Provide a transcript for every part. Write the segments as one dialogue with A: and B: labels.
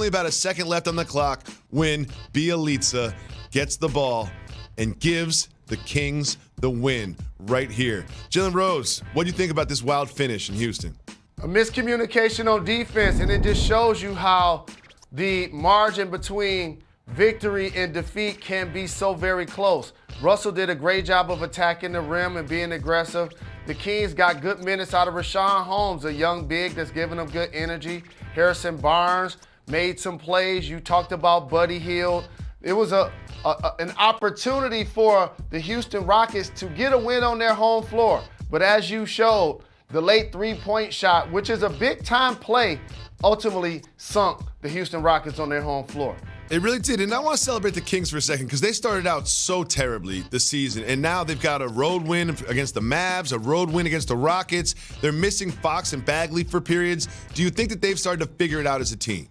A: Only about a second left on the clock when Bjelica gets the ball and gives the Kings the win right here. Jalen Rose, what do you think about this wild finish in Houston?
B: A miscommunication on defense, and it just shows you how the margin between victory and defeat can be so very close. Russell did a great job of attacking the rim and being aggressive. The Kings got good minutes out of Rashawn Holmes, a young big that's giving them good energy. Harrison Barnes made some plays. You talked about Buddy Hield. It was an opportunity for the Houston Rockets to get a win on their home floor. But as you showed, the late three-point shot, which is a big-time play, ultimately sunk the Houston Rockets on their home floor.
A: It really did, and I want to celebrate the Kings for a second because they started out so terribly this season, and now they've got a road win against the Mavs, a road win against the Rockets. They're missing Fox and Bagley for periods. Do you think that they've started to figure it out as a team?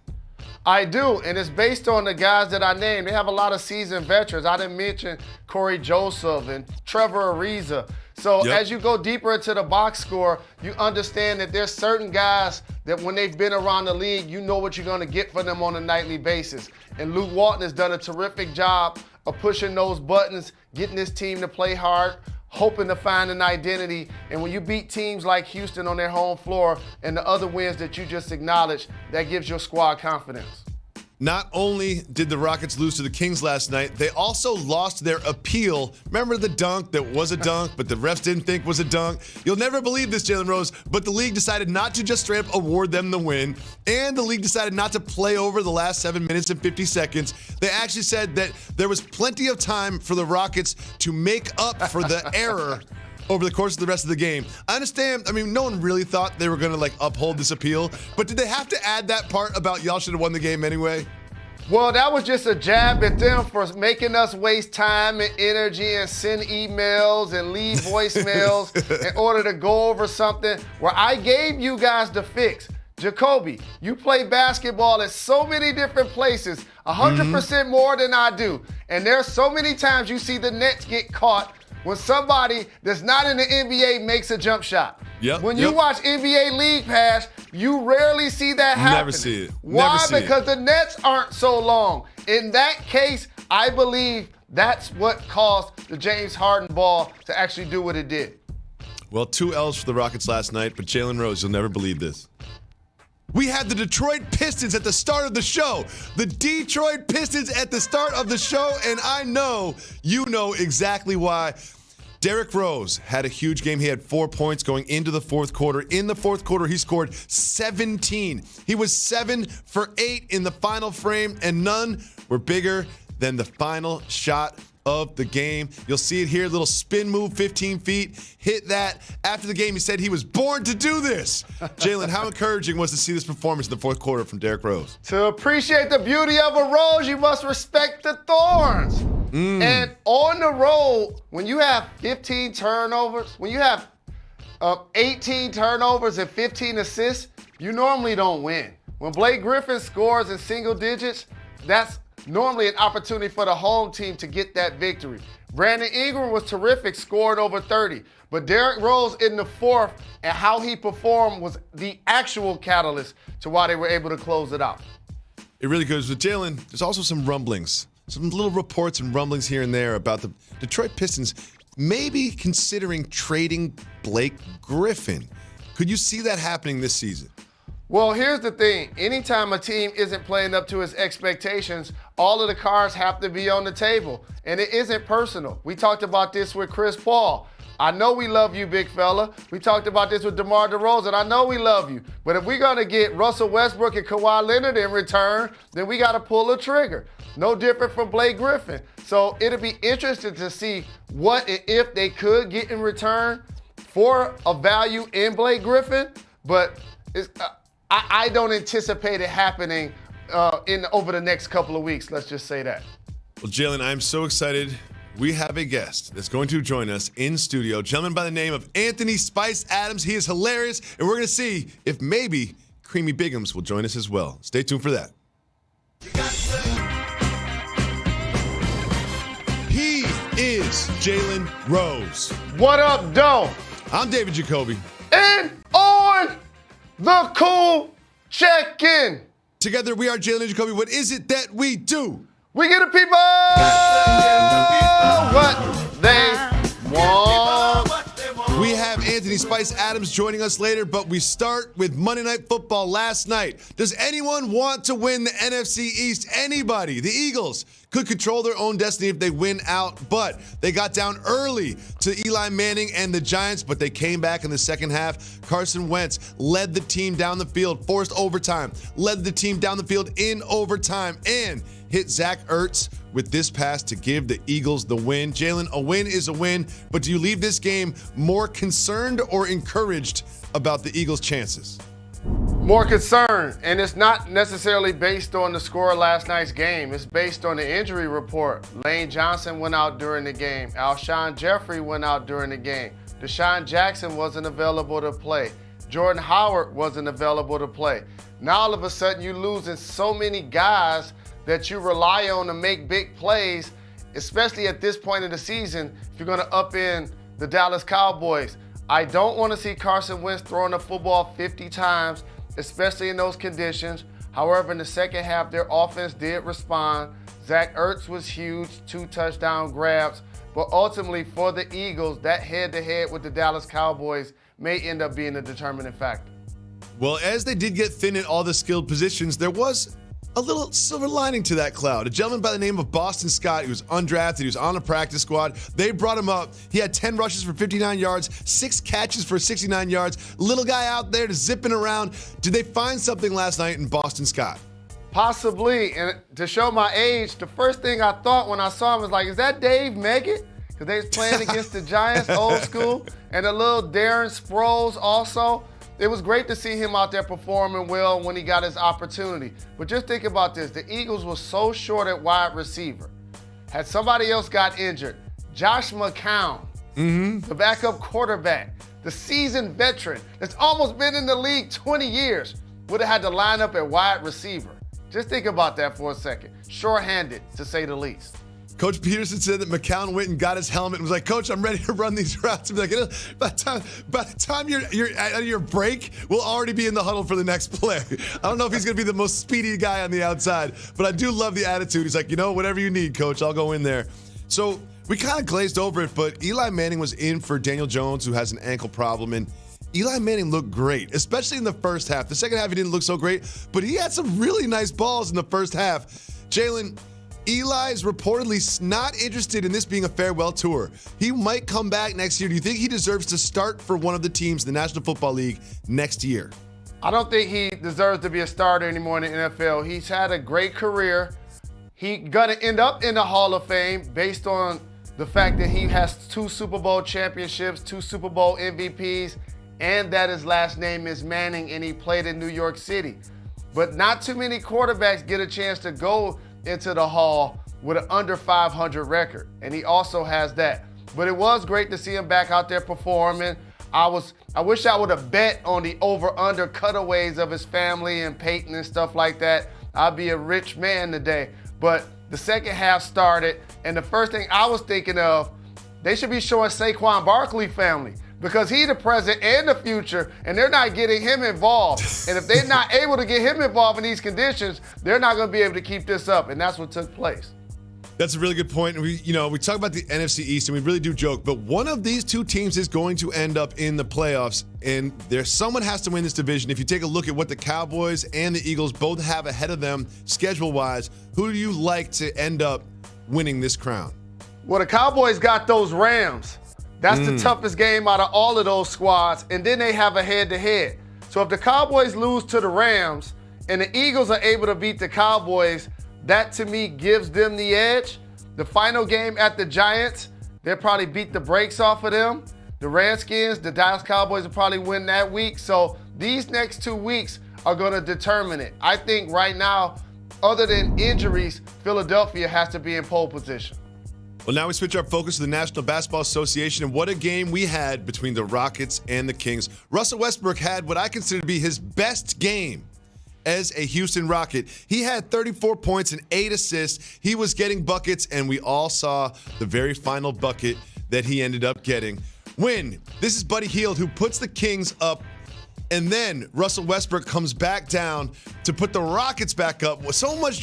B: I do, and it's based on the guys that I named. They have a lot of seasoned veterans. I didn't mention Corey Joseph and Trevor Ariza. So as you go deeper into the box score, you understand that there's certain guys that when they've been around the league, you know what you're going to get from them on a nightly basis. And Luke Walton has done a terrific job of pushing those buttons, getting this team to play hard, hoping to find an identity. And when you beat teams like Houston on their home floor and the other wins that you just acknowledged, that gives your squad confidence.
A: Not only did the Rockets lose to the Kings last night, they also lost their appeal. Remember the dunk that was a dunk, but the refs didn't think was a dunk? You'll never believe this, Jalen Rose, but the league decided not to just straight up award them the win, and the league decided not to play over the last 7 minutes and 50 seconds. They actually said that there was plenty of time for the Rockets to make up for the error over the course of the rest of the game. I understand, I mean, no one really thought they were going to uphold this appeal, but did they have to add that part about y'all should have won the game anyway?
B: Well, that was just a jab at them for making us waste time and energy and send emails and leave voicemails in order to go over something where I gave you guys the fix. Jacoby, you play basketball at so many different places, 100% more than I do. And there's so many times you see the Nets get caught when somebody that's not in the NBA makes a jump shot. When you watch NBA League Pass, you rarely see that happen.
A: Never see it.
B: Why? Because the nets aren't so long. In that case, I believe that's what caused the James Harden ball to actually do what it did.
A: Well, 2 L's for the Rockets last night, but Jalen Rose, you'll never believe this. We had the Detroit Pistons at the start of the show. The Detroit Pistons at the start of the show, and I know you know exactly why. Derrick Rose had a huge game. He had 4 points going into the fourth quarter. In the fourth quarter, he scored 17. He was 7 for 8 in the final frame, and none were bigger than the final shot of the game. You'll see it here, little spin move, 15 feet, hit that. After the game, he said he was born to do this. Jalen, how encouraging was to see this performance in the fourth quarter from Derrick Rose?
B: To appreciate the beauty of a rose, you must respect the thorns. And on the road, when you have 15 turnovers, when you have 18 turnovers and 15 assists, you normally don't win. When Blake Griffin scores in single digits, that's normally an opportunity for the home team to get that victory. Brandon Ingram was terrific, scored over 30. But Derrick Rose in the fourth and how he performed was the actual catalyst to why they were able to close it out.
A: It really goes with Jalen. There's also some rumblings, some little reports and rumblings here and there about the Detroit Pistons maybe considering trading Blake Griffin. Could you see that happening this season?
B: Well, here's the thing. Anytime a team isn't playing up to its expectations, all of the cards have to be on the table. And it isn't personal. We talked about this with Chris Paul. I know we love you, big fella. We talked about this with DeMar DeRozan. I know we love you. But if we're going to get Russell Westbrook and Kawhi Leonard in return, then we got to pull a trigger. No different from Blake Griffin. So it'll be interesting to see what and if they could get in return for a value in Blake Griffin. But I don't anticipate it happening over the next couple of weeks. Let's just say that.
A: Well, Jalen, I'm so excited. We have a guest that's going to join us in studio, a gentleman by the name of Anthony Spice Adams. He is hilarious, and we're going to see if maybe Creamy Biggums will join us as well. Stay tuned for that. He is Jalen Rose.
B: What up, Doe?
A: I'm David Jacoby.
B: And on the cool check-in,
A: Together, we are Jalen and Jacoby. What is it that we do?
B: We get the people what they want.
A: We have Anthony Spice Adams joining us later, but we start with Monday Night Football last night. Does anyone want to win the NFC East? Anybody? The Eagles could control their own destiny if they win out, but they got down early to Eli Manning and the Giants, but they came back in the second half. Carson Wentz led the team down the field, forced overtime, led the team down the field in overtime, and hit Zach Ertz with this pass to give the Eagles the win. Jalen, a win is a win, but do you leave this game more concerned or encouraged about the Eagles' chances?
B: More concerned, and it's not necessarily based on the score of last night's game. It's based on the injury report. Lane Johnson went out during the game. Alshon Jeffrey went out during the game. Deshaun Jackson wasn't available to play. Jordan Howard wasn't available to play. Now all of a sudden you're losing so many guys that you rely on to make big plays, especially at this point in the season, if you're going to upend the Dallas Cowboys. I don't want to see Carson Wentz throwing the football 50 times, especially in those conditions. However, in the second half, their offense did respond. Zach Ertz was huge, 2 touchdown grabs. But ultimately, for the Eagles, that head-to-head with the Dallas Cowboys may end up being a determining factor.
A: Well, as they did get thin in all the skilled positions, there was a little silver lining to that cloud. A gentleman by the name of Boston Scott, he was undrafted, he was on a practice squad. They brought him up. He had 10 rushes for 59 yards, 6 catches for 69 yards. Little guy out there just zipping around. Did they find something last night in Boston Scott?
B: Possibly, and to show my age, the first thing I thought when I saw him was like, is that Dave Meggett? Because they was playing against the Giants, old school, and a little Darren Sproles also. It was great to see him out there performing well when he got his opportunity. But just think about this. The Eagles were so short at wide receiver. Had somebody else got injured, Josh McCown, the backup quarterback, the seasoned veteran that's almost been in the league 20 years, would have had to line up at wide receiver. Just think about that for a second. Short-handed, to say the least.
A: Coach Peterson said that McCown went and got his helmet and was like, Coach, I'm ready to run these routes. And be like, by the time you're out of your break, we'll already be in the huddle for the next play. I don't know if he's going to be the most speedy guy on the outside, but I do love the attitude. He's like, whatever you need, Coach, I'll go in there. So we kind of glazed over it, but Eli Manning was in for Daniel Jones, who has an ankle problem, and Eli Manning looked great, especially in the first half. The second half, he didn't look so great, but he had some really nice balls in the first half. Jalen, Eli is reportedly not interested in this being a farewell tour. He might come back next year. Do you think he deserves to start for one of the teams in the National Football League next year?
B: I don't think he deserves to be a starter anymore in the NFL. He's had a great career. He's going to end up in the Hall of Fame based on the fact that he has 2 Super Bowl championships, 2 Super Bowl MVPs, and that his last name is Manning, and he played in New York City. But not too many quarterbacks get a chance to go into the Hall with an under 500 record, and he also has that. But it was great to see him back out there performing. I wish I would have bet on the over-under cutaways of his family and Peyton and stuff like that. I'd be a rich man today. But the second half started, and the first thing I was thinking of, they should be showing Saquon Barkley family, because he's the present and the future, and they're not getting him involved. And if they're not able to get him involved in these conditions, they're not going to be able to keep this up, and that's what took place.
A: That's a really good point. We talk about the NFC East, and we really do joke, but one of these 2 teams is going to end up in the playoffs, and someone has to win this division. If you take a look at what the Cowboys and the Eagles both have ahead of them schedule-wise, who do you like to end up winning this crown?
B: Well, the Cowboys got those Rams. That's the toughest game out of all of those squads, and then they have a head-to-head. So if the Cowboys lose to the Rams and the Eagles are able to beat the Cowboys, that to me gives them the edge. The final game at the Giants, they'll probably beat the brakes off of them. The Redskins, the Dallas Cowboys will probably win that week. So these next 2 weeks are going to determine it. I think right now, other than injuries, Philadelphia has to be in pole position.
A: Well, now we switch our focus to the National Basketball Association, and what a game we had between the Rockets and the Kings. Russell Westbrook had what I consider to be his best game as a Houston Rocket. He had 34 points and 8 assists. He was getting buckets, and we all saw the very final bucket that he ended up getting. This is Buddy Hield, who puts the Kings up And then Russell Westbrook comes back down to put the Rockets back up with so much